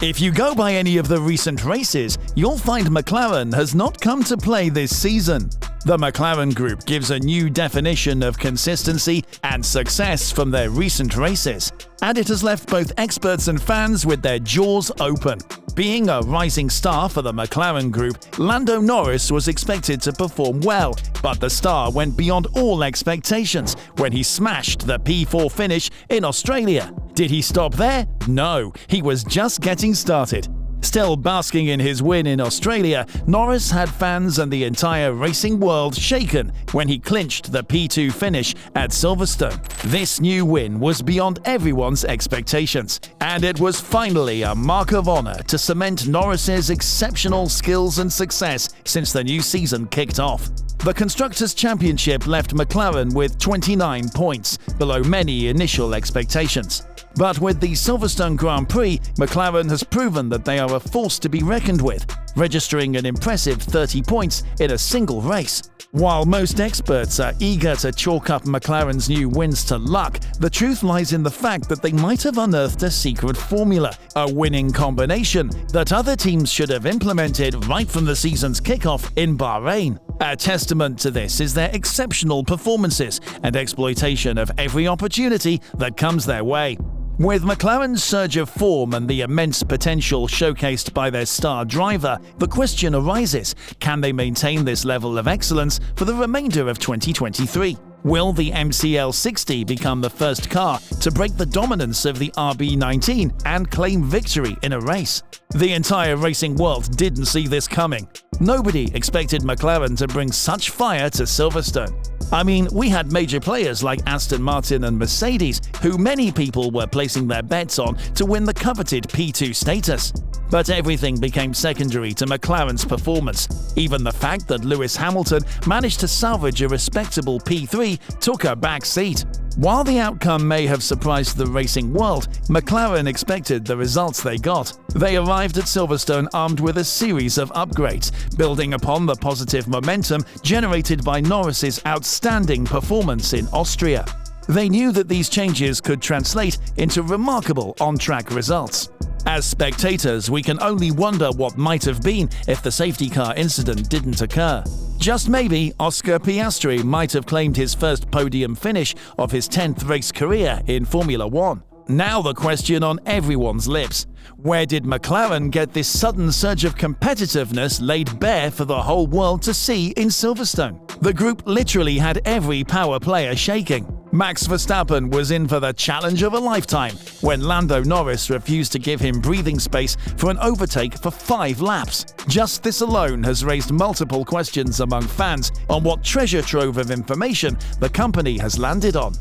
If you go by any of the recent races, you'll find McLaren has not come to play this season. The McLaren Group gives a new definition of consistency and success from their recent races, and it has left both experts and fans with their jaws open. Being a rising star for the McLaren Group, Lando Norris was expected to perform well, but the star went beyond all expectations when he smashed the P4 finish in Australia. Did he stop there? No, he was just getting started. Still basking in his win in Australia, Norris had fans and the entire racing world shaken when he clinched the P2 finish at Silverstone. This new win was beyond everyone's expectations, and it was finally a mark of honor to cement Norris's exceptional skills and success since the new season kicked off. The Constructors' Championship left McLaren with 29 points, below many initial expectations. But with the Silverstone Grand Prix, McLaren has proven that they are a force to be reckoned with, registering an impressive 30 points in a single race. While most experts are eager to chalk up McLaren's new wins to luck, the truth lies in the fact that they might have unearthed a secret formula, a winning combination that other teams should have implemented right from the season's kickoff in Bahrain. A testament to this is their exceptional performances and exploitation of every opportunity that comes their way. With McLaren's surge of form and the immense potential showcased by their star driver, the question arises, can they maintain this level of excellence for the remainder of 2023? Will the MCL60 become the first car to break the dominance of the RB19 and claim victory in a race? The entire racing world didn't see this coming. Nobody expected McLaren to bring such fire to Silverstone. I mean, we had major players like Aston Martin and Mercedes, who many people were placing their bets on to win the coveted P2 status. But everything became secondary to McLaren's performance. Even the fact that Lewis Hamilton managed to salvage a respectable P3 took a back seat. While the outcome may have surprised the racing world, McLaren expected the results they got. They arrived at Silverstone armed with a series of upgrades, building upon the positive momentum generated by Norris's outstanding performance in Austria. They knew that these changes could translate into remarkable on-track results. As spectators, we can only wonder what might have been if the safety car incident didn't occur. Just maybe, Oscar Piastri might have claimed his first podium finish of his 10th race career in Formula One. Now the question on everyone's lips: where did McLaren get this sudden surge of competitiveness laid bare for the whole world to see in Silverstone? The group literally had every power player shaking. Max Verstappen was in for the challenge of a lifetime when Lando Norris refused to give him breathing space for an overtake for 5 laps. Just this alone has raised multiple questions among fans on what treasure trove of information the company has landed on.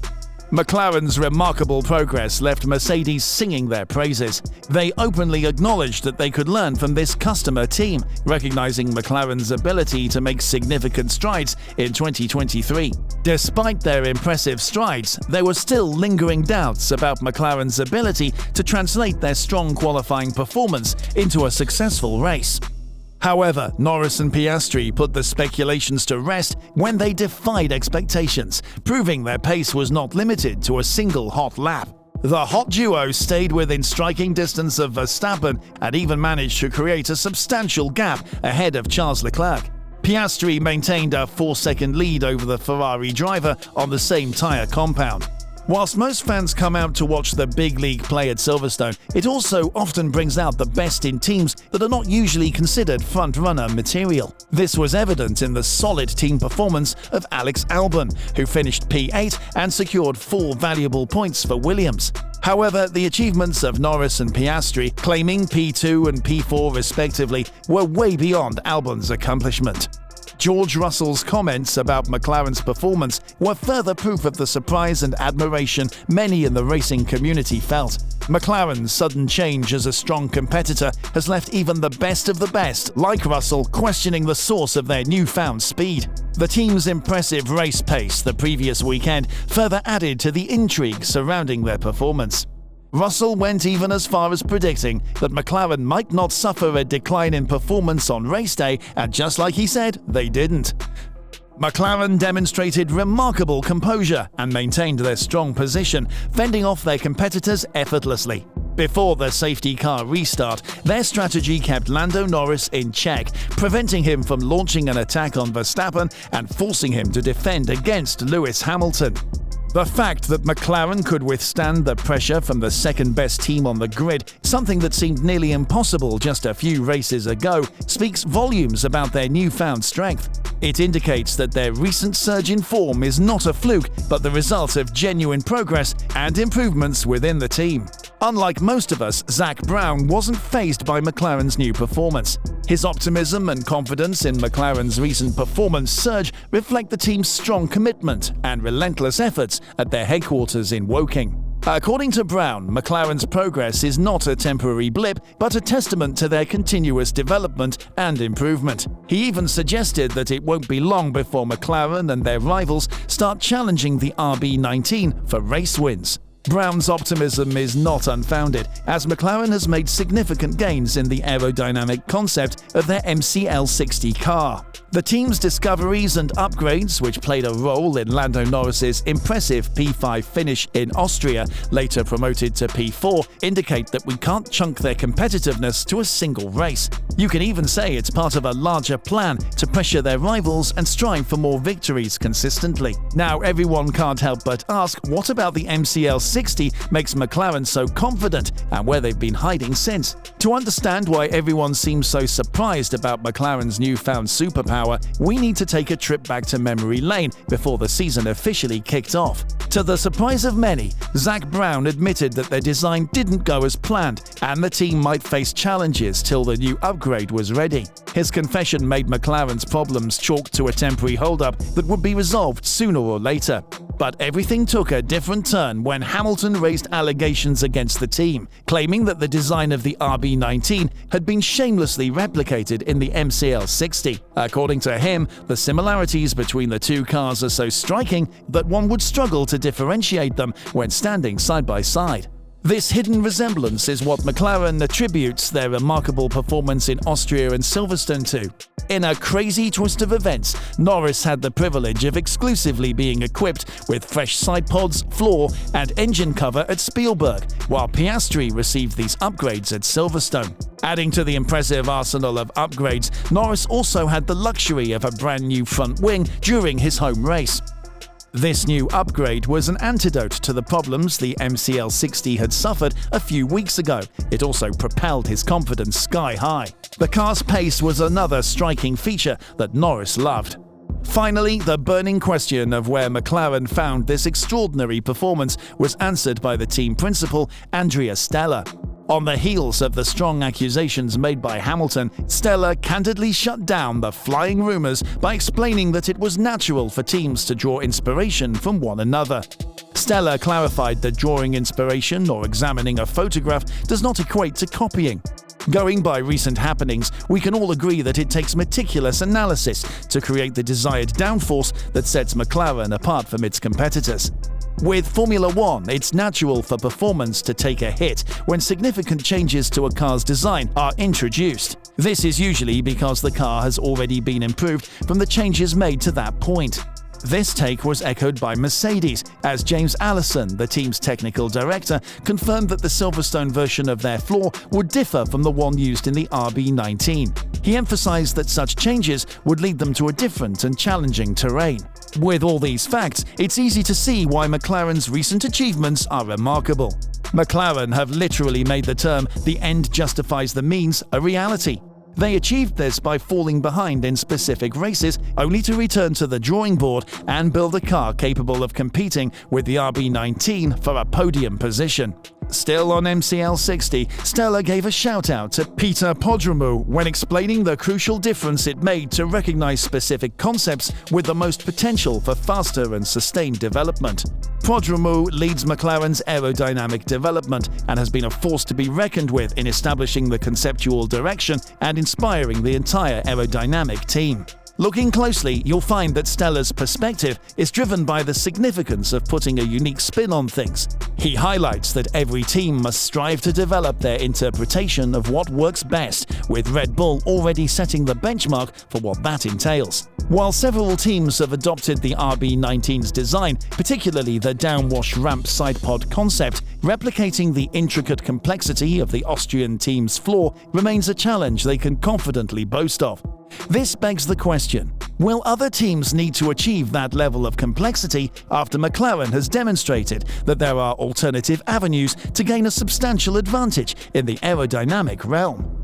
McLaren's remarkable progress left Mercedes singing their praises. They openly acknowledged that they could learn from this customer team, recognizing McLaren's ability to make significant strides in 2023. Despite their impressive strides, there were still lingering doubts about McLaren's ability to translate their strong qualifying performance into a successful race. However, Norris and Piastri put the speculations to rest when they defied expectations, proving their pace was not limited to a single hot lap. The hot duo stayed within striking distance of Verstappen and even managed to create a substantial gap ahead of Charles Leclerc. Piastri maintained a 4-second lead over the Ferrari driver on the same tyre compound. Whilst most fans come out to watch the big league play at Silverstone, it also often brings out the best in teams that are not usually considered front-runner material. This was evident in the solid team performance of Alex Albon, who finished P8 and secured 4 valuable points for Williams. However, the achievements of Norris and Piastri, claiming P2 and P4 respectively, were way beyond Albon's accomplishment. George Russell's comments about McLaren's performance were further proof of the surprise and admiration many in the racing community felt. McLaren's sudden change as a strong competitor has left even the best of the best, like Russell, questioning the source of their newfound speed. The team's impressive race pace the previous weekend further added to the intrigue surrounding their performance. Russell went even as far as predicting that McLaren might not suffer a decline in performance on race day, and just like he said, they didn't. McLaren demonstrated remarkable composure and maintained their strong position, fending off their competitors effortlessly. Before the safety car restart, their strategy kept Lando Norris in check, preventing him from launching an attack on Verstappen and forcing him to defend against Lewis Hamilton. The fact that McLaren could withstand the pressure from the second-best team on the grid, something that seemed nearly impossible just a few races ago, speaks volumes about their newfound strength. It indicates that their recent surge in form is not a fluke, but the result of genuine progress and improvements within the team. Unlike most of us, Zak Brown wasn't fazed by McLaren's new performance. His optimism and confidence in McLaren's recent performance surge reflect the team's strong commitment and relentless efforts at their headquarters in Woking. According to Brown, McLaren's progress is not a temporary blip, but a testament to their continuous development and improvement. He even suggested that it won't be long before McLaren and their rivals start challenging the RB19 for race wins. Brown's optimism is not unfounded, as McLaren has made significant gains in the aerodynamic concept of their MCL60 car. The team's discoveries and upgrades, which played a role in Lando Norris's impressive P5 finish in Austria, later promoted to P4, indicate that we can't chunk their competitiveness to a single race. You can even say it's part of a larger plan to pressure their rivals and strive for more victories consistently. Now, everyone can't help but ask, what about the MCL60 makes McLaren so confident, and where they've been hiding since? To understand why everyone seems so surprised about McLaren's newfound superpower, we need to take a trip back to memory lane before the season officially kicked off. To the surprise of many, Zak Brown admitted that their design didn't go as planned, and the team might face challenges till the new upgrade was ready. His confession made McLaren's problems chalked to a temporary holdup that would be resolved sooner or later. But everything took a different turn when Hamilton raised allegations against the team, claiming that the design of the RB19 had been shamelessly replicated in the MCL60. According to him, the similarities between the two cars are so striking that one would struggle to differentiate them when standing side by side. This hidden resemblance is what McLaren attributes their remarkable performance in Austria and Silverstone to. In a crazy twist of events, Norris had the privilege of exclusively being equipped with fresh side pods, floor, and engine cover at Spielberg, while Piastri received these upgrades at Silverstone. Adding to the impressive arsenal of upgrades, Norris also had the luxury of a brand new front wing during his home race. This new upgrade was an antidote to the problems the MCL60 had suffered a few weeks ago. It also propelled his confidence sky high. The car's pace was another striking feature that Norris loved. Finally, the burning question of where McLaren found this extraordinary performance was answered by the team principal, Andrea Stella. On the heels of the strong accusations made by Hamilton, Stella candidly shut down the flying rumors by explaining that it was natural for teams to draw inspiration from one another. Stella clarified that drawing inspiration or examining a photograph does not equate to copying. Going by recent happenings, we can all agree that it takes meticulous analysis to create the desired downforce that sets McLaren apart from its competitors. With Formula One, it's natural for performance to take a hit when significant changes to a car's design are introduced. This is usually because the car has already been improved from the changes made to that point. This take was echoed by Mercedes, as James Allison, the team's technical director, confirmed that the Silverstone version of their floor would differ from the one used in the RB19. He emphasized that such changes would lead them to a different and challenging terrain. With all these facts, it's easy to see why McLaren's recent achievements are remarkable. McLaren have literally made the term "the end justifies the means" a reality. They achieved this by falling behind in specific races, only to return to the drawing board and build a car capable of competing with the RB19 for a podium position. Still on MCL60, Stella gave a shout-out to Peter Podromou when explaining the crucial difference it made to recognize specific concepts with the most potential for faster and sustained development. Podromou leads McLaren's aerodynamic development and has been a force to be reckoned with in establishing the conceptual direction and inspiring the entire aerodynamic team. Looking closely, you'll find that Steller's perspective is driven by the significance of putting a unique spin on things. He highlights that every team must strive to develop their interpretation of what works best, with Red Bull already setting the benchmark for what that entails. While several teams have adopted the RB19's design, particularly the downwash ramp sidepod concept, replicating the intricate complexity of the Austrian team's floor remains a challenge they can confidently boast of. This begs the question, will other teams need to achieve that level of complexity after McLaren has demonstrated that there are alternative avenues to gain a substantial advantage in the aerodynamic realm?